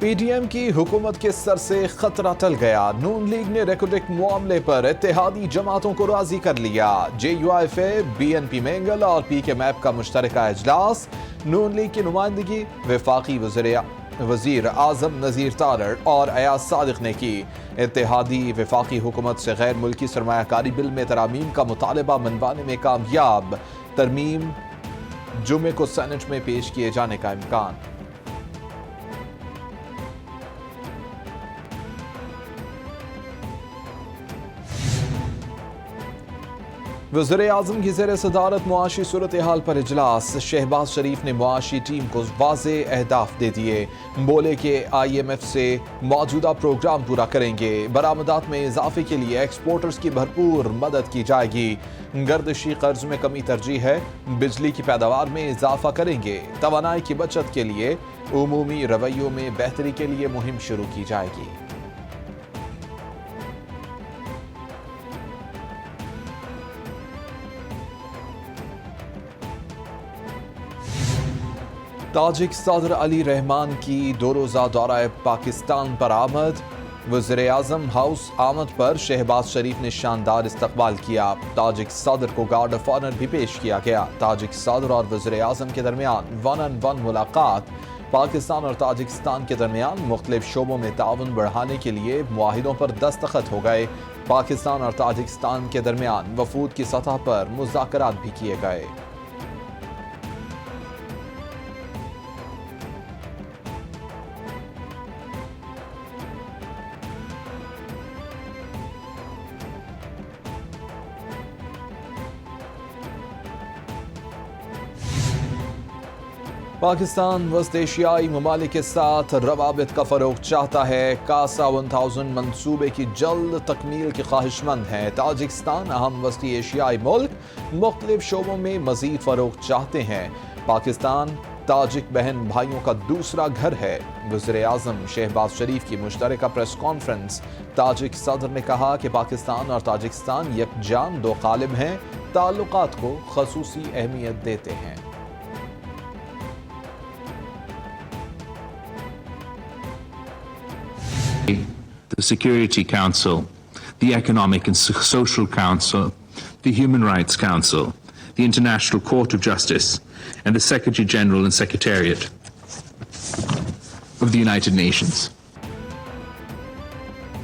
P T M کی حکومت کے سر سے خطرہ ٹل گیا، نون لیگ نے ریکوڈک معاملے پر اتحادی جماعتوں کو راضی کر لیا۔ J U F A, B N P Mengal اور پی کے میپ کا مشترکہ اجلاس، نون لیگ کی نمائندگی وفاقی وزیر اعظم نذیر تارڑ اور ایاز صادق نے کی۔ اتحادی وفاقی حکومت سے غیر ملکی سرمایہ کاری بل میں ترامیم کا مطالبہ منوانے میں کامیاب، ترمیم جمعے کو سینٹ میں پیش کیے جانے کا امکان۔ وزیر اعظم کی زیر صدارت معاشی صورتحال پر اجلاس، شہباز شریف نے معاشی ٹیم کو واضح اہداف دے دیے، بولے کہ آئی ایم ایف سے موجودہ پروگرام پورا کریں گے، برآمدات میں اضافے کے لیے ایکسپورٹرز کی بھرپور مدد کی جائے گی، گردشی قرض میں کمی ترجیح ہے، بجلی کی پیداوار میں اضافہ کریں گے، توانائی کی بچت کے لیے عمومی رویوں میں بہتری کے لیے مہم شروع کی جائے گی۔ تاجک صدر علی رحمان کی 2 روزہ دورہ پاکستان پر آمد، وزیر اعظم ہاؤس آمد پر شہباز شریف نے شاندار استقبال کیا، تاجک صدر کو گارڈ آف آنر بھی پیش کیا گیا۔ تاجک صدر اور وزیر اعظم کے درمیان 1-on-1 ملاقات، پاکستان اور تاجکستان کے درمیان مختلف شعبوں میں تعاون بڑھانے کے لیے معاہدوں پر دستخط ہو گئے، پاکستان اور تاجکستان کے درمیان وفود کی سطح پر مذاکرات بھی کیے گئے۔ پاکستان وسط ایشیائی ممالک کے ساتھ روابط کا فروغ چاہتا ہے، کاسا 1000 منصوبے کی جلد تکمیل کی خواہش مند ہے۔ تاجکستان اہم وسطی ایشیائی ملک مختلف شعبوں میں مزید فروغ چاہتے ہیں۔ پاکستان تاجک بہن بھائیوں کا دوسرا گھر ہے۔ وزیر اعظم شہباز شریف کی مشترکہ پریس کانفرنس، تاجک صدر نے کہا کہ پاکستان اور تاجکستان یکجان دو قالب ہیں، تعلقات کو خصوصی اہمیت دیتے ہیں۔ The Security Council, the Economic and Social Council, the Human Rights Council, the International Court of Justice, and the Secretary General and Secretariat of the United Nations.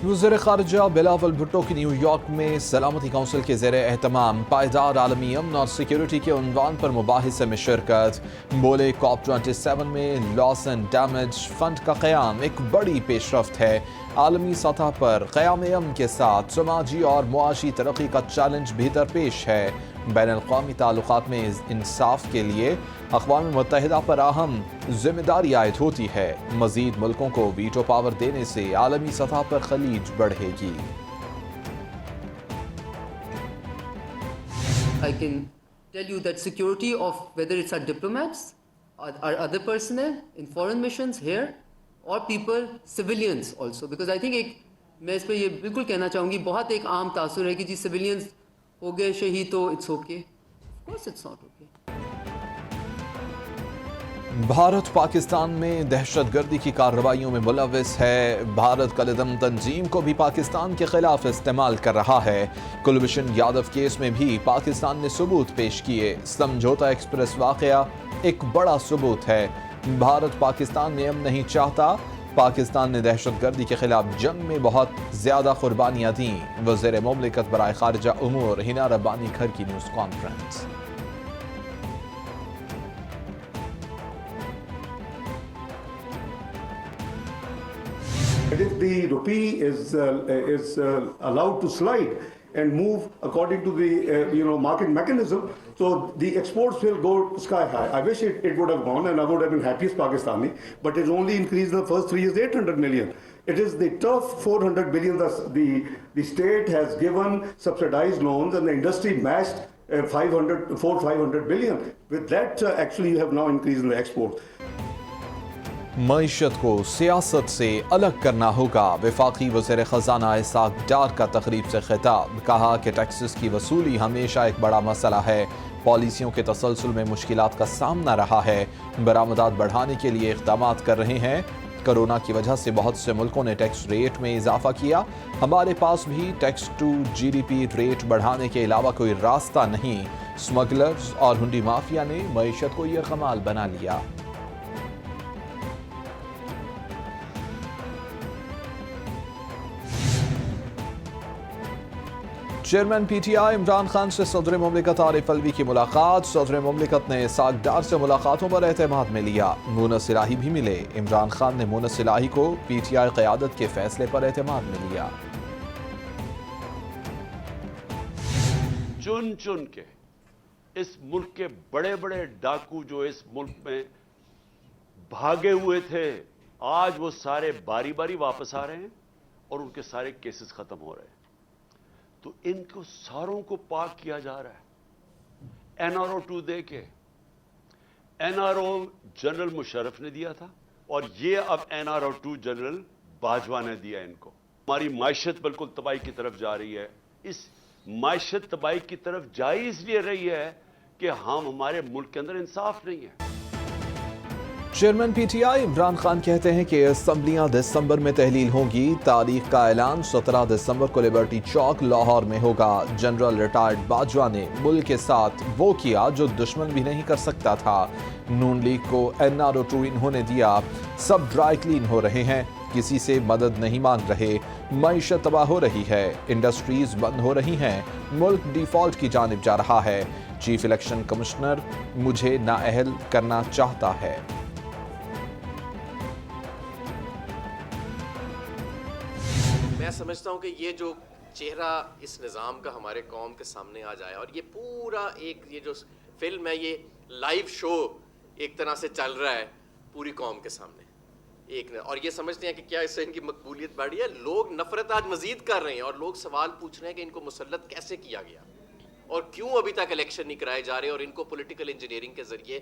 وزیر خارجہ بلاول بھٹو کی نیو یارک میں سلامتی کونسل کے زیر اہتمام پائیدار عالمی امن اور سیکیورٹی کے عنوان پر مباحثے میں شرکت، بولے COP 27 میں لاس اینڈ ڈیمیج فنڈ کا قیام ایک بڑی پیش رفت ہے، عالمی سطح پر قیام امن کے ساتھ سماجی اور معاشی ترقی کا چیلنج بھی درپیش ہے، بین الاقوامی تعلقات میں انصاف کے لیے اقوام متحدہ پر اہم ذمہ داری عائد ہوتی ہے، مزید ملکوں کو ویٹو پاور دینے سے عالمی سطح پر خلیج بڑھے گی۔ I can tell you that security of whether it's our diplomats or other personnel in foreign missions here or people, civilians also, because I think میں اس پہ یہ بالکل کہنا چاہوں گی، بہت ایک عام تاثر ہے کہ جی سویلینز ہو گئے شہید تو it's okay, of course it's not okay. Bharat Pakistan میں دہشت گردی کی کارروائیوں میں ملوث ہے، بھارت کالعدم تنظیم کو بھی پاکستان کے خلاف استعمال کر رہا ہے، کلبھوشن یادو کیس میں بھی پاکستان نے ثبوت پیش کیے، سمجھوتا ایکسپریس واقعہ ایک بڑا ثبوت ہے، بھارت پاکستان میں امن نہیں چاہتا، پاکستان نے دہشت گردی کے خلاف جنگ میں بہت زیادہ قربانیاں دیں، وزیر مملکت برائے خارجہ امور ہنا ربانی گھر کی news conference. If the rupee is allowed to slide and move according to the market mechanism, so the exports will go sky high. I wish it would have gone, and I would have been happy as Pakistani, but it only increased in the first 3 years 800 million. It is the tough 400 billion the state has given subsidized loans, and the industry matched 500 billion. With that, actually you have now increased in the export. معیشت کو سیاست سے الگ کرنا ہوگا، وفاقی وزیر خزانہ اسحاق ڈار کا تقریب سے خطاب، کہا کہ ٹیکسز کی وصولی ہمیشہ ایک بڑا مسئلہ ہے، پالیسیوں کے تسلسل میں مشکلات کا سامنا رہا ہے، برآمدات بڑھانے کے لیے اقدامات کر رہے ہیں، کورونا کی وجہ سے بہت سے ملکوں نے ٹیکس ریٹ میں اضافہ کیا، ہمارے پاس بھی tax to G D P rate بڑھانے کے علاوہ کوئی راستہ نہیں۔ اسمگلرز اور ہنڈی مافیا نے معیشت کو یرغمال بنا لیا۔ Chairman P T I Imran Khan سے صدر مملکت عارف الوی کی ملاقات۔ صدر مملکت نے اسحاق ڈار سے ملاقاتوں پر اعتماد میں لیا۔ مونس الہی بھی ملے۔ عمران خان نے مونس الہی کو پی ٹی آئی قیادت کے فیصلے پر اعتماد میں لیا۔ چن چن کے اس ملک کے بڑے بڑے ڈاکو جو اس ملک میں بھاگے ہوئے تھے، آج وہ سارے باری باری واپس آ رہے ہیں اور ان کے سارے کیسز ختم ہو رہے ہیں۔ تو ان کو ساروں کو پاک کیا جا رہا ہے۔ این آر او 2 دے کے N R O general Musharraf نے دیا تھا اور یہ اب N R O 2 general Bajwa نے دیا ان کو۔ ہماری معیشت بالکل تباہی کی طرف جا رہی ہے۔ اس معیشت تباہی کی طرف جا اس لیے رہی ہے کہ ہمارے ملک کے اندر انصاف نہیں ہے۔ Chairman P T I Imran Khan کہتے ہیں کہ اسمبلیاں دسمبر میں تحلیل ہوں گی۔ تاریخ کا اعلان 17 دسمبر کو لبرٹی چوک لاہور میں ہوگا۔ جنرل ریٹائرڈ باجوہ نے ملک کے ساتھ وہ کیا جو دشمن بھی نہیں کر سکتا تھا۔ نون لیگ کو این آر او 2 انہوں نے دیا۔ سب ڈرائی کلین ہو رہے ہیں، کسی سے مدد نہیں مانگ رہے۔ معیشت تباہ ہو رہی ہے، انڈسٹریز بند ہو رہی ہیں، ملک ڈیفالٹ کی جانب جا رہا ہے۔ چیف الیکشن کمشنر مجھے نااہل کرنا چاہتا ہے۔ میں سمجھتا ہوں کہ یہ جو چہرہ اس نظام کا ہمارے قوم کے سامنے آ جائے، اور یہ پورا ایک یہ جو فلم ہے، یہ لائیو شو ایک طرح سے چل رہا ہے پوری قوم کے سامنے اور یہ سمجھتے ہیں کہ کیا اس سے ان کی مقبولیت بڑھی ہے۔ لوگ نفرت آج مزید کر رہے ہیں اور لوگ سوال پوچھ رہے ہیں کہ ان کو مسلط کیسے کیا گیا اور کیوں ابھی تک الیکشن نہیں کرائے جا رہے، اور ان کو پولیٹیکل انجینئرنگ کے ذریعے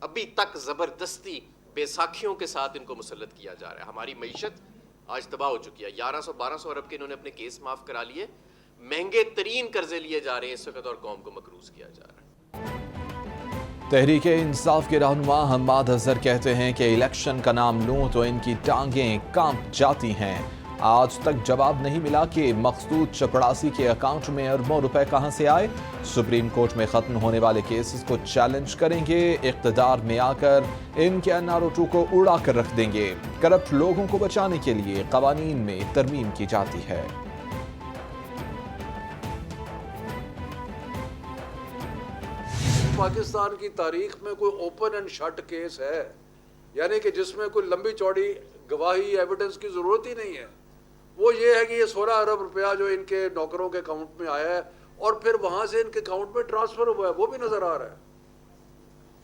ابھی تک زبردستی بے ساکھیوں کے ساتھ ان کو مسلط کیا جا رہا ہے۔ ہماری معیشت آج تباہ ہو چکی ہے۔ 1100-1200 ارب کے انہوں نے اپنے کیس معاف کرا لیے، مہنگے ترین قرضے لیے جا رہے ہیں اس وقت اور قوم کو مقروض کیا جا رہا ہے۔ تحریک انصاف کے رہنما حماد اظہر کہتے ہیں کہ الیکشن کا نام لوں تو ان کی ٹانگیں کانپ جاتی ہیں۔ آج تک جواب نہیں ملا کہ مقصود چپڑاسی کے اکاؤنٹ میں اربوں روپے کہاں سے آئے۔ سپریم کورٹ میں ختم ہونے والے کیسز کو چیلنج کریں گے، اقتدار میں آ کر ان کے این آر او 2 کو اڑا کر رکھ دیں گے۔ کرپٹ لوگوں کو بچانے کے لیے قوانین میں ترمیم کی جاتی ہے۔ پاکستان کی تاریخ میں کوئی اوپن اینڈ شٹ کیس ہے، یعنی کہ جس میں کوئی لمبی چوڑی گواہی ایویڈنس کی ضرورت ہی نہیں ہے۔ وہ یہ ہے کہ یہ 16 ارب روپیہ جو ان کے نوکروں کے اکاؤنٹ میں آیا ہے اور پھر وہاں سے ان کے اکاؤنٹ میں ٹرانسفر ہوا ہے، وہ بھی نظر آ رہا ہے۔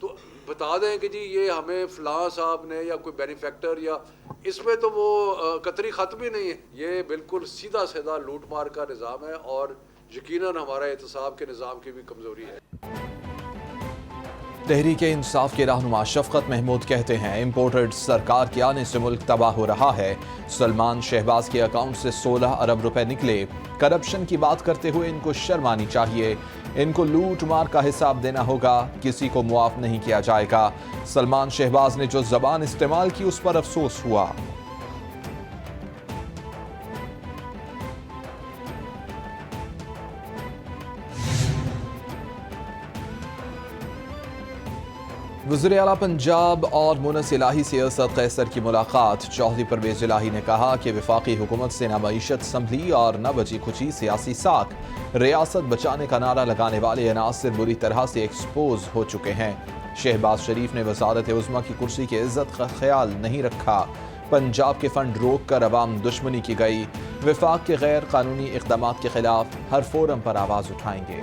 تو بتا دیں کہ جی یہ ہمیں فلاں صاحب نے یا کوئی بینیفیکٹر یا اس میں تو وہ قطری خط بھی نہیں ہے۔ یہ بالکل سیدھا سیدھا لوٹ مار کا نظام ہے اور یقیناً ہمارا احتساب کے نظام کی بھی کمزوری ہے۔ تحریک انصاف کے رہنما شفقت محمود کہتے ہیں امپورٹڈ سرکار کے آنے سے ملک تباہ ہو رہا ہے۔ سلمان شہباز کے اکاؤنٹ سے 16 ارب روپے نکلے۔ کرپشن کی بات کرتے ہوئے ان کو شرم آنی چاہیے۔ ان کو لوٹ مار کا حساب دینا ہوگا، کسی کو معاف نہیں کیا جائے گا۔ سلمان شہباز نے جو زبان استعمال کی اس پر افسوس ہوا۔ وزیر اعلیٰ پنجاب اور مونس الہی سے اسد قیصر کی ملاقات۔ چودھری پرویز الہی نے کہا کہ وفاقی حکومت سے نہ معیشت سنبھلی اور نہ بچی کھچی سیاسی ساکھ۔ ریاست بچانے کا نعرہ لگانے والے عناصر بری طرح سے ایکسپوز ہو چکے ہیں۔ شہباز شریف نے وزارت عظمیٰ کی کرسی کی عزت کا خیال نہیں رکھا۔ پنجاب کے فنڈ روک کر عوام دشمنی کی گئی۔ وفاق کے غیر قانونی اقدامات کے خلاف ہر فورم پر آواز اٹھائیں گے۔